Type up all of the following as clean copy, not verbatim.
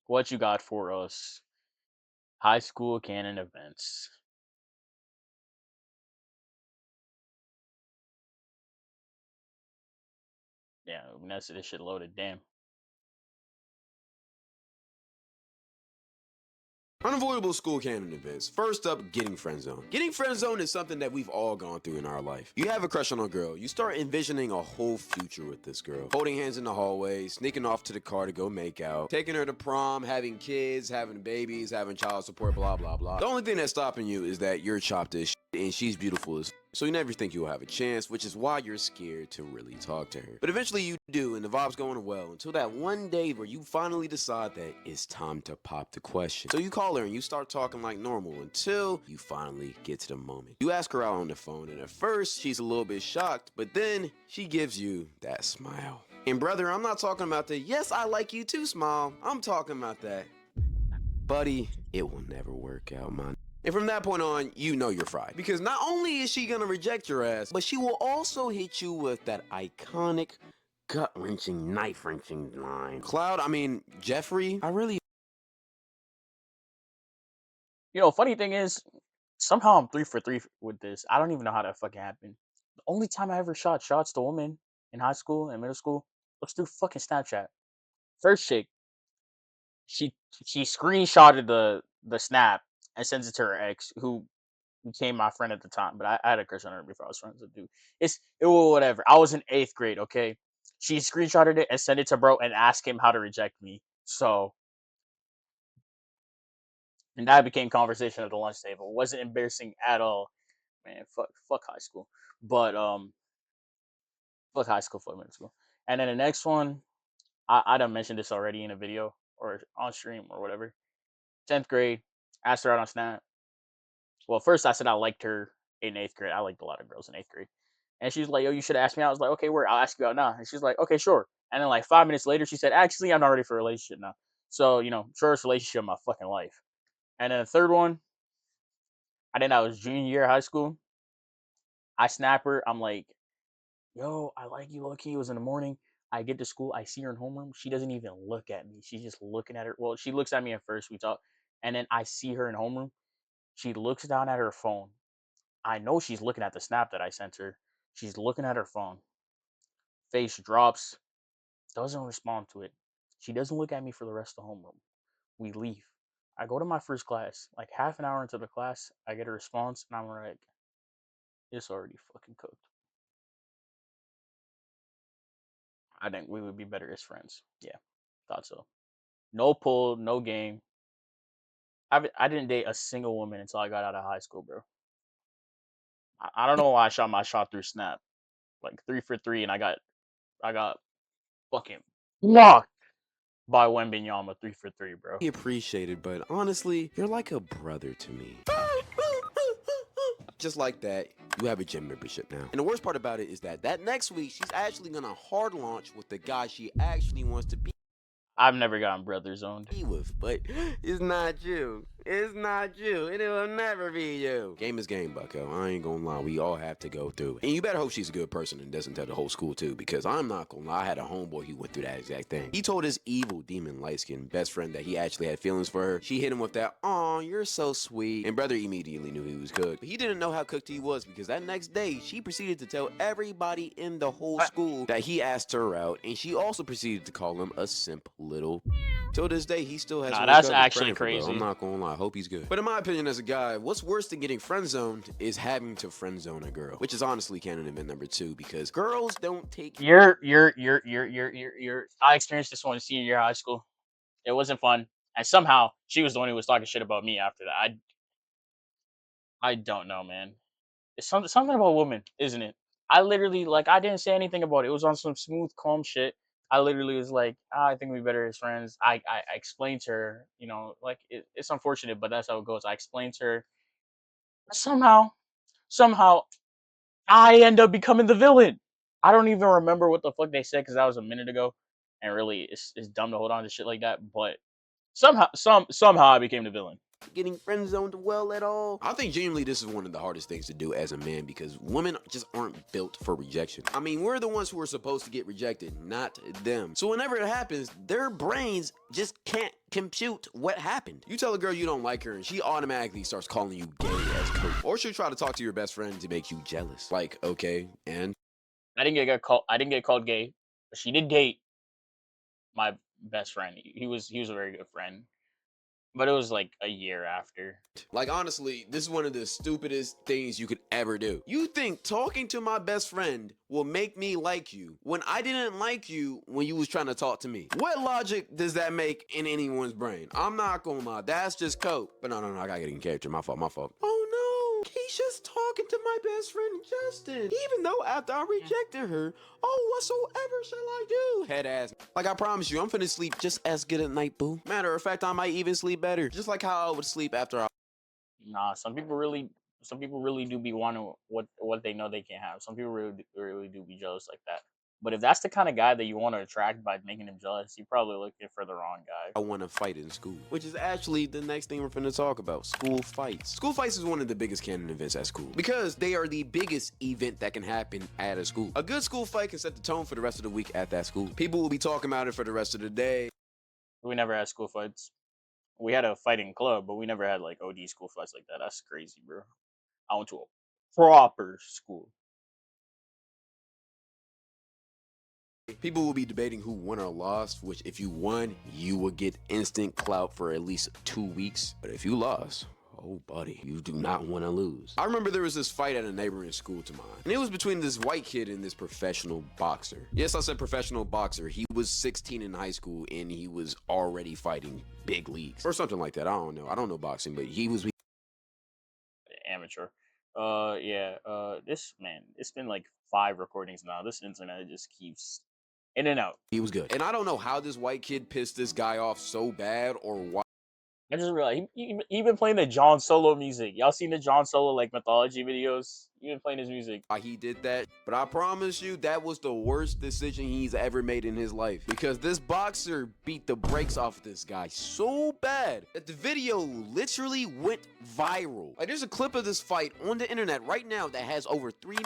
What you got for us? High school canon events. Yeah, Vanessa, this shit loaded. Damn. Unavoidable school canon events. First up, getting friend zoned. Getting friend zoned is something that we've all gone through in our life. You have a crush on a girl. You start envisioning a whole future with this girl. Holding hands in the hallway, sneaking off to the car to go make out, taking her to prom, having kids, having babies, having child support, blah, blah, blah. The only thing that's stopping you is that you're chopped as shit and she's beautiful as so you never think you'll have a chance, which is why you're scared to really talk to her. But eventually you do, and the vibe's going well until that one day where you finally decide that it's time to pop the question. So you call her and you start talking like normal until you finally get to the moment. You ask her out on the phone, and at first she's a little bit shocked, but then she gives you that smile. And brother, I'm not talking about the yes, I like you too smile. I'm talking about that, buddy, it will never work out, man. And from that point on, you know you're fried. Because not only is she gonna reject your ass, but she will also hit you with that iconic, gut-wrenching, knife-wrenching line. Jeffrey, I really... Funny thing is, somehow I'm 3 for 3 with this. I don't even know how that fucking happened. The only time I ever shot shots to women in high school and middle school was through fucking Snapchat. First chick, she she screenshotted the snap and sends it to her ex, who became my friend at the time. But I had a crush on her before I was friends with dude. It was whatever. I was in 8th grade. Okay, she screenshotted it and sent it to bro and asked him how to reject me. So, and that became conversation at the lunch table. It wasn't embarrassing at all, man. Fuck high school. But fuck high school, fuck middle school. And then the next one, I done mentioned this already in a video or on stream or whatever. 10th grade, asked her out on Snap. Well, first I said I liked her in 8th grade. I liked a lot of girls in 8th grade. And she's like, yo, you should ask me out. I was like, okay, where? I'll ask you out now. And she's like, okay, sure. And then like 5 minutes later, she said, actually, I'm not ready for a relationship now. So, shortest relationship of my fucking life. And then the third one, I think that was junior year of high school. I snap her. I'm like, yo, I like you, Loki. It was in the morning. I get to school. I see her in homeroom. She doesn't even look at me. She's just looking at her. Well, she looks at me at first. We talk. And then I see her in homeroom. She looks down at her phone. I know she's looking at the snap that I sent her. She's looking at her phone. Face drops. Doesn't respond to it. She doesn't look at me for the rest of the homeroom. We leave. I go to my first class. Like half an hour into the class, I get a response, and I'm like, it's already fucking cooked. I think we would be better as friends. Yeah, thought so. No pull, no game. I didn't date a single woman until I got out of high school, bro. I don't know why I shot my shot through Snap, like 3 for 3, and I got fucking locked by Wembenyama 3 for 3, bro. appreciated, but honestly, you're like a brother to me. Just like that, you have a gym membership now. And the worst part about it is that next week, she's actually gonna hard launch with the guy she actually wants to be I've never gotten brother zoned. with, but it's not you. It's not you, and it will never be you. Game is game, bucko. I ain't gonna lie, we all have to go through it. And you better hope she's a good person and doesn't tell the whole school too, because I'm not gonna lie, I had a homeboy who went through that exact thing. He told his evil demon light-skinned best friend that he actually had feelings for her. She hit him with that, "Aw, you're so sweet." And brother immediately knew he was cooked. But he didn't know how cooked he was, because that next day, she proceeded to tell everybody in the whole school that he asked her out, and she also proceeded to call him a simp little. Till this day, he still hasn't Nah, woke that's up. He's actually praying for bro. I'm crazy. not gonna lie. I hope he's good. But in my opinion, as a guy, what's worse than getting friend zoned is having to friend zone a girl, which is honestly canon event number 2, because girls don't take. I experienced this one in senior year of high school. It wasn't fun, and somehow she was the one who was talking shit about me after that. I don't know, man. It's something about women, isn't it? I literally I didn't say anything about it. It was on some smooth, calm shit. I literally was like, I think we better as friends. I explained to her, it's unfortunate, but that's how it goes. I explained to her. Somehow, I end up becoming the villain. I don't even remember what the fuck they said because that was a minute ago, and really, it's dumb to hold on to shit like that. But somehow I became the villain. getting friend zoned well at all? I think genuinely this is one of the hardest things to do as a man because women just aren't built for rejection. I mean, we're the ones who are supposed to get rejected, not them. So whenever it happens, their brains just can't compute what happened. You tell a girl you don't like her and she automatically starts calling you gay as coke. Or she'll try to talk to your best friend to make you jealous. Like, okay, and I didn't get called gay, but she did date my best friend. He was a very good friend, but it was like a year after. like, honestly, this is one of the stupidest things you could ever do. You think talking to my best friend will make me like you when I didn't like you when you was trying to talk to me? What logic does that make in anyone's brain? I'm not gonna lie, that's just coke. But no, I gotta get in character. My fault. Oh no, Keisha's talking to my best friend Justin. Even though after I rejected her, oh, whatsoever shall I do? Head ass. Like, I promise you, I'm finna sleep just as good at night, boo. Matter of fact, I might even sleep better. Just like how I would sleep after I. Nah, some people really do be wanting what they know they can't have. Some people really do be jealous like that. But if that's the kind of guy that you want to attract by making him jealous, you're probably looking for the wrong guy. I want to fight in school, which is actually the next thing we're finna talk about, school fights. School fights is one of the biggest canon events at school because they are the biggest event that can happen at a school. A good school fight can set the tone for the rest of the week at that school. People will be talking about it for the rest of the day. We never had school fights. We had a fighting club, but we never had like OD school fights like that. That's crazy, bro. I went to a proper school. People will be debating who won or lost, which if you won, you would get instant clout for at least 2 weeks. But if you lost, oh, buddy, you do not want to lose. I remember there was this fight at a neighboring school to mine, and it was between this white kid and this professional boxer. Yes, I said professional boxer. He was 16 in high school, and he was already fighting big leagues or something like that. I don't know. I don't know boxing, but he was. Amateur. Yeah. This man, it's been like 5 recordings now. This internet just keeps in and out. He was good, and I don't know how this white kid pissed this guy off so bad or why. I just realized he been playing the John Solo music. Y'all seen the John Solo like mythology videos? He been playing his music. He did that, but I promise you that was the worst decision he's ever made in his life because this boxer beat the brakes off this guy so bad that the video literally went viral. Like, there's a clip of this fight on the internet right now that has over 3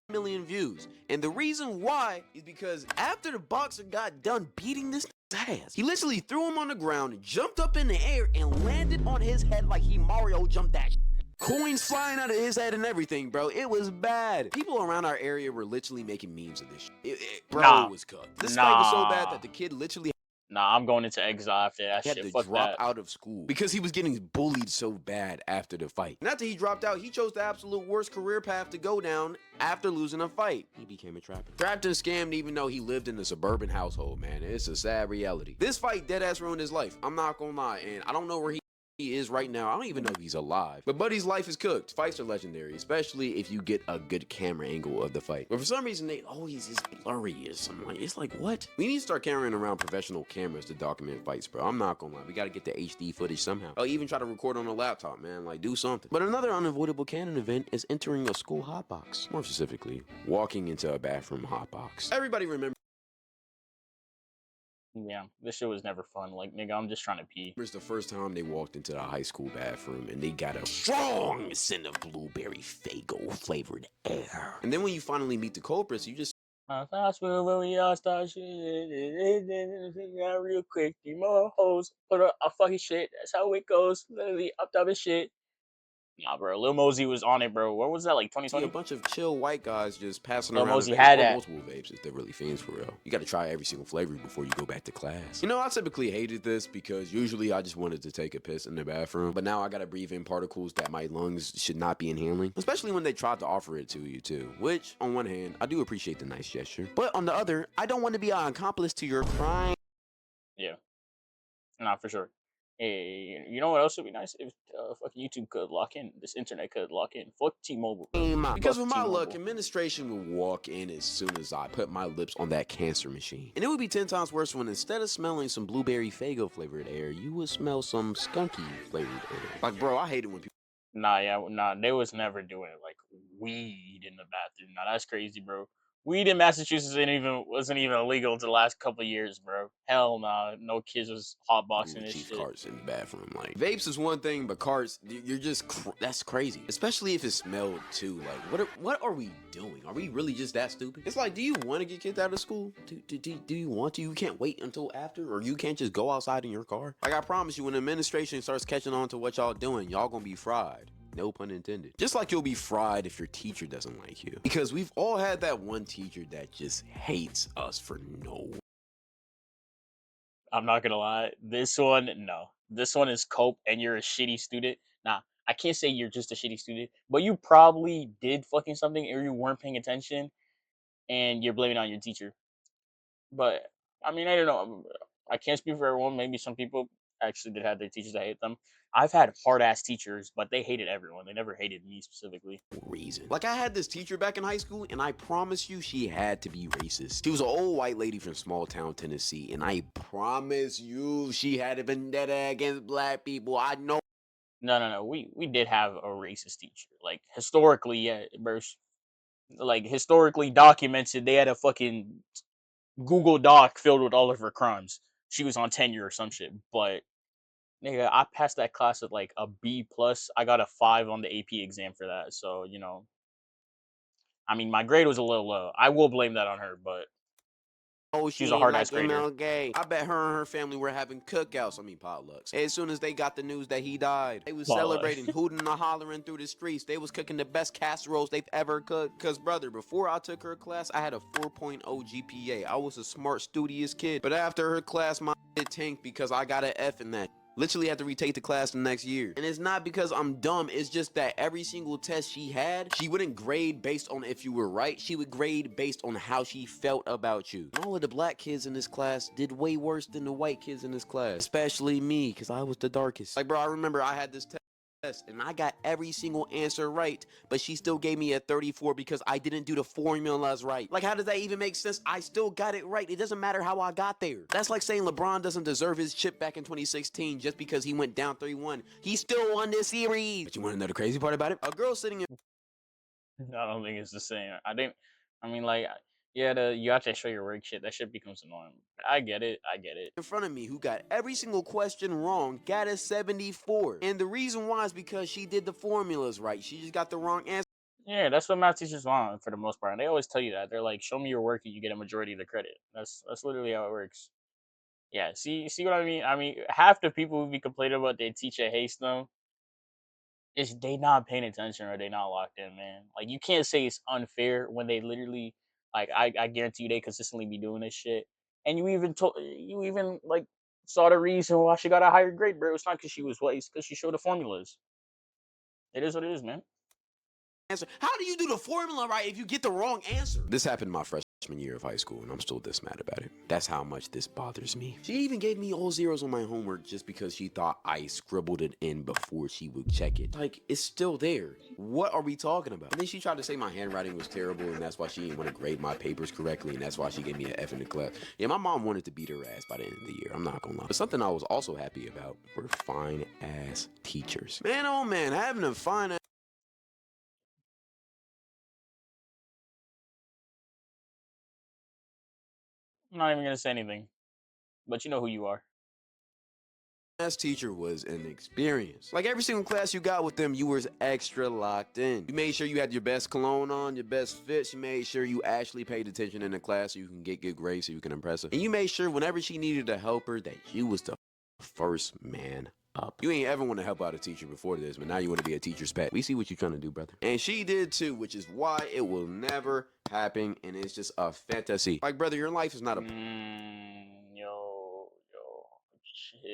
million views, and the reason why is because after the boxer got done beating this ass, he literally threw him on the ground, jumped up in the air, and landed on his head like he Mario jumped that. Coins flying out of his head and everything, bro. It was bad. People around our area were literally making memes of this shit. Bro, it was cooked. This fight was so bad that the kid literally Nah, I'm going into exile after that had shit. to Fuck drop that. out of school because he was getting bullied so bad after the fight. And after he dropped out, he chose the absolute worst career path to go down after losing a fight. He became a trapper. Trapped and scammed even though he lived in a suburban household, man. It's a sad reality. This fight deadass ruined his life. I'm not gonna lie, and I don't know where he is right now. I don't even know if he's alive. But Buddy's life is cooked. Fights are legendary, especially if you get a good camera angle of the fight. But for some reason, they always is blurry or something. Like, it's like, what? We need to start carrying around professional cameras to document fights, bro. I'm not gonna lie. We gotta get the HD footage somehow. I'll even try to record on a laptop, man. Like, do something. But another unavoidable canon event is entering a school hotbox. More specifically, walking into a bathroom hotbox. Everybody remembers Yeah, this shit was never fun. Like, nigga, I'm just trying to pee. the first time they walked into the high school bathroom and they got a strong scent of blueberry Faygo flavored air. And then when you finally meet the culprits, you just That's where we all start shit. Real quick, need more hoes. Put up a fucking shit. That's how it goes. Literally up top of shit. Nah, bro. Lil Mosey was on it, bro. What was that, like see a 2020? bunch of chill white guys just passing Lil around a Mosey vape had or that. multiple vapes if they're really fiends for real. You gotta try every single flavor before you go back to class. You know, I typically hated this because usually I just wanted to take a piss in the bathroom, but now I gotta breathe in particles that my lungs should not be inhaling, especially when they tried to offer it to you too, which on one hand, I do appreciate the nice gesture, but on the other, I don't want to be an accomplice to your crime. Yeah. Nah, for sure. Hey, you know what else would be nice? If fucking YouTube could lock in. This internet could lock in. Fuck T-Mobile, bro. Because Fuck with my luck, T-Mobile. administration would walk in as soon as I put my lips on that cancer machine. And it would be 10 times worse when instead of smelling some blueberry Faygo flavored air, you would smell some skunky flavored air. Like, bro, I hate it when people. Nah, yeah, nah. They was never doing like weed in the bathroom. Nah, that's crazy, bro. Weed in Massachusetts wasn't even illegal to the last couple of years, bro. Hell nah, no kids was hotboxing with this chief shit. carts in the bathroom. Like vapes is one thing, but carts, you're just that's crazy. Especially if it smelled too. Like what are we doing? Are we really just that stupid? It's like, do you want to get kicked out of school? Do you want to? You can't wait until after, or you can't just go outside in your car. Like I promise you, when the administration starts catching on to what y'all doing, y'all gonna be fried. No pun intended. Just like you'll be fried if your teacher doesn't like you. Because we've all had that one teacher that just hates us for no. I'm not gonna lie. This one, no. This one is cope, and you're a shitty student. Nah, I can't say you're just a shitty student, but you probably did fucking something, or you weren't paying attention, and you're blaming it on your teacher. But I mean, I don't know. I can't speak for everyone. Maybe some people actually did have their teachers that hate them. I've had hard ass teachers, but they hated everyone. They never hated me specifically. Reason. Like I had this teacher back in high school, and I promise you she had to be racist. She was an old white lady from small town Tennessee, and I promise you she had a vendetta against black people. I know. No, no, no. We did have a racist teacher. Like historically, yeah, bro. Like historically documented, they had a fucking Google Doc filled with all of her crimes. She was on tenure or some shit. But nigga, I passed that class with like a B plus. I got a 5 on the AP exam for that. So I mean, my grade was a little low. I will blame that on her, but Oh, she she was a ain't hard ass like grader. MLK. I bet her and her family were having cookouts, potlucks. As soon as they got the news that he died, they was But celebrating, hooting and hollering through the streets. They was cooking the best casseroles they've ever cooked. Cause brother, before I took her class, I had a 4.0 GPA. I was a smart, studious kid. But after her class, my shit tanked because I got an F in that. Literally had to retake the class the next year. And it's not because I'm dumb, it's just that every single test she had, she wouldn't grade based on if you were right, she would grade based on how she felt about you. And all of the black kids in this class did way worse than the white kids in this class. Especially me, because I was the darkest. Like bro, I remember I had this test and I got every single answer right, but she still gave me a 34 because I didn't do the formulas right. Like, how does that even make sense? I still got it right. It doesn't matter how I got there. That's like saying LeBron doesn't deserve his chip back in 2016 just because he went down 3-1. He still won this series. But you want to know the crazy part about it? A girl sitting in I don't think it's the same. I didn't. I mean, like, yeah, you have to show your work shit. That shit becomes annoying. I get it. I get it. front of me who got every single question wrong got a 74. And the reason why is because she did the formulas right. She just got the wrong answer. Yeah, that's what math teachers want for the most part. And they always tell you that. They're like, "Show me your work, and you get a majority of the credit." That's literally how it works. Yeah, see what I mean? I mean, half the people who be complaining about their teacher hates them is they not paying attention or they not locked in, man. Like you can't say it's unfair when they literally like I guarantee you they consistently be doing this shit. And you even like saw the reason why she got a higher grade, bro. It's not because she was white, it's because she showed the formulas. It is what it is, man. Answer. How do you do the formula right if you get the wrong answer? This happened my freshman year of high school, and I'm still this mad about it. That's how much this bothers me. She even gave me all zeros on my homework just because she thought I scribbled it in before she would check it. Like, it's still there. What are we talking about? And then she tried to say my handwriting was terrible, and that's why she didn't want to grade my papers correctly, and that's why she gave me an F in the class. Yeah, my mom wanted to beat her ass by the end of the year. I'm not gonna lie. But something I was also happy about were fine ass teachers. Man, oh man, having a fine ass I'm not even gonna say anything. But you know who you are. teacher was an experience. Like every single class you got with them, you was extra locked in. You made sure you had your best cologne on, your best fits. You made sure you actually paid attention in the class so you can get good grades so you can impress her. And you made sure whenever she needed a helper that you was the first man up. You ain't ever want to help out a teacher before this, but now you want to be a teacher's pet. We see what you're trying to do, brother. And she did too, which is why it will never happen, and it's just a fantasy. Like, brother, your life is not a Yo, chill.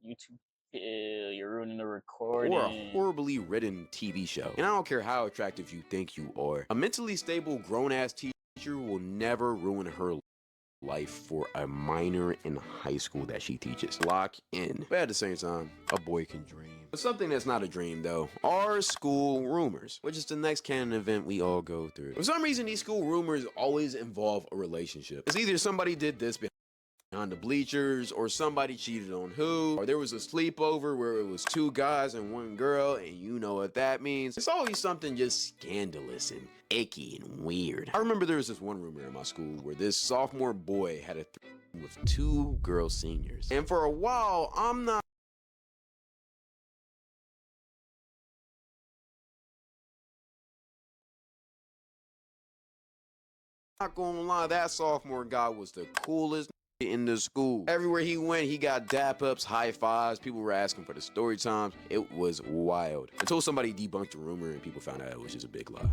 YouTube, chill. You're ruining the or a recording. horribly written TV show. And I don't care how attractive you think you are. A mentally stable grown-ass teacher will never ruin her life for a minor in high school that she teaches. Lock in. But at the same time, a boy can dream. But something that's not a dream though are school rumors, which is the next canon event we all go through. For some reason, these school rumors always involve a relationship. It's either somebody did this on the bleachers, or somebody cheated on who, or there was a sleepover where it was 2 guys and 1 girl, and you know what that means. It's always something just scandalous and icky and weird. I remember there was this one rumor in my school where this sophomore boy had a with 2 girl seniors, and for a while, I'm not gonna lie, that sophomore guy was the coolest in the school. Everywhere he went, he got dap ups, high fives. People were asking for the story times. It was wild. Until somebody debunked the rumor and people found out it was just a big lie.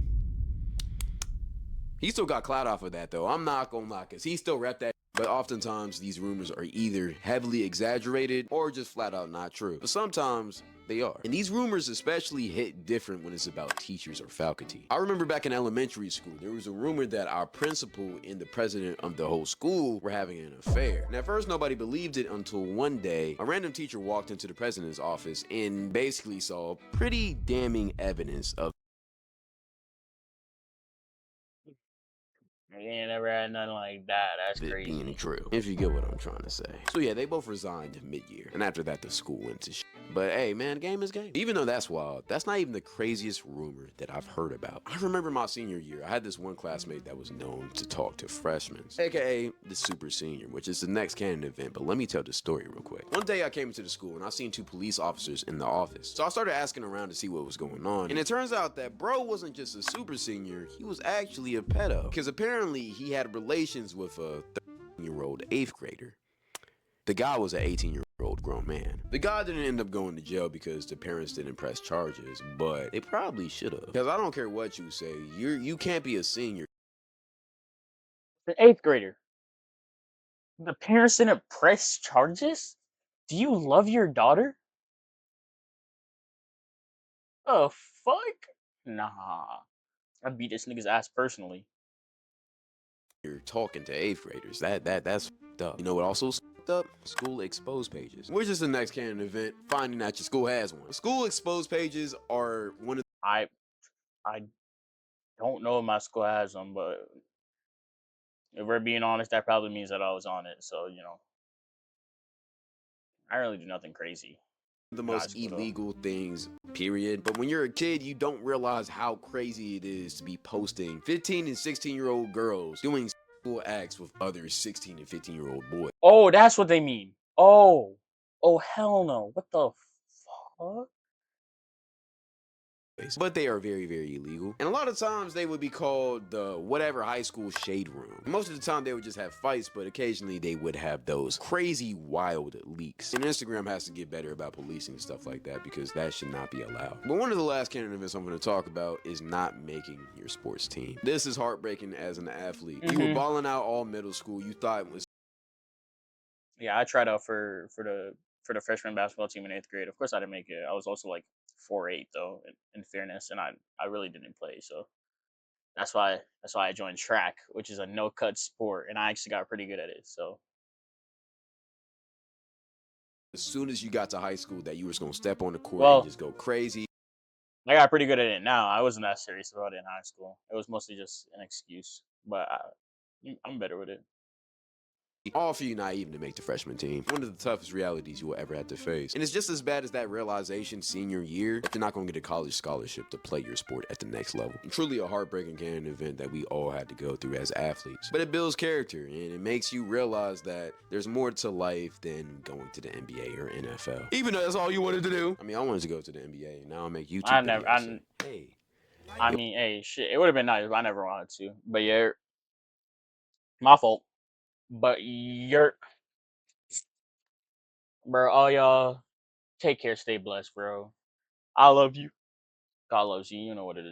He still got clout off of that though. I'm not gonna lie, cause he still repped that. But oftentimes these rumors are either heavily exaggerated or just flat out not true. But sometimes they are. And these rumors especially hit different when it's about teachers or faculty. I remember back in elementary school, there was a rumor that our principal and the president of the whole school were having an affair. And at first nobody believed it until one day, a random teacher walked into the president's office and basically saw pretty damning evidence of You ain't never had nothing like that. That's it being crazy. true, if you get what I'm trying to say. So yeah, they both resigned mid-year, and after that the school went to shit. But hey man, game is game. Even though that's wild, that's not even the craziest rumor that I've heard about. I remember my senior year, I had this one classmate that was known to talk to freshmen, aka the super senior, which is the next Canon event. But let me tell the story real quick. One day I came into the school and I seen 2 police officers in the office, so I started asking around to see what was going on, and it turns out that bro wasn't just a super senior, he was actually a pedo, because apparently he had relations with a 13-year-old 8th grader. The guy was an 18-year-old grown man. The guy didn't end up going to jail because the parents didn't press charges, but they probably should have. Because I don't care what you say, you can't be a senior. The eighth grader. The parents didn't press charges? Do you love your daughter? Oh fuck? Nah. I beat this nigga's ass personally. You're talking to 8th graders. That's fucked up. You know what also fucked up? School exposed pages. Which is the next Canon event, finding out your school has one. School exposed pages are one of I I don't know if my school has them, but if we're being honest, that probably means that I was on it. So, I really do nothing crazy the in high most school though. illegal things, period. But when you're a kid, you don't realize how crazy it is to be posting 15 and 16-year-old girls doing sexual acts with other 16 and 15-year-old boys. Oh, that's what they mean. Oh. Oh hell no. What the fuck? But they are very, very illegal. And a lot of times they would be called the whatever high school shade room. Most of the time they would just have fights, but occasionally they would have those crazy wild leaks. And Instagram has to get better about policing stuff like that because that should not be allowed. But one of the last Canon events I'm going to talk about is not making your sports team. This is heartbreaking as an athlete. You were balling out all middle school. You thought it was Yeah, I tried out for the freshman basketball team in 8th grade. Of course I didn't make it. I was also like 4'8" though, in fairness, and I really didn't play, so that's why I joined track, which is a no cut sport, and I actually got pretty good at it. So as soon as you got to high school that you were just going to step on the court and well, just go crazy. I got pretty good at it now. I wasn't that serious about it in high school. It was mostly just an excuse, but I'm better with it. All for you not even to make the freshman team. One of the toughest realities you will ever have to face. And it's just as bad as that realization senior year if you're not going to get a college scholarship to play your sport at the next level. And truly a heartbreaking Canon event that we all had to go through as athletes. But it builds character and it makes you realize that there's more to life than going to the NBA or NFL. Even though that's all you wanted to do. I mean, I wanted to go to the NBA and now I make I YouTube never. videos saying, hey. I mean, hey, shit. It would have been nice, but I never wanted to. But yeah, my fault. But you're, bro. All y'all, take care. Stay blessed, bro. I love you. God loves you. You know what it is.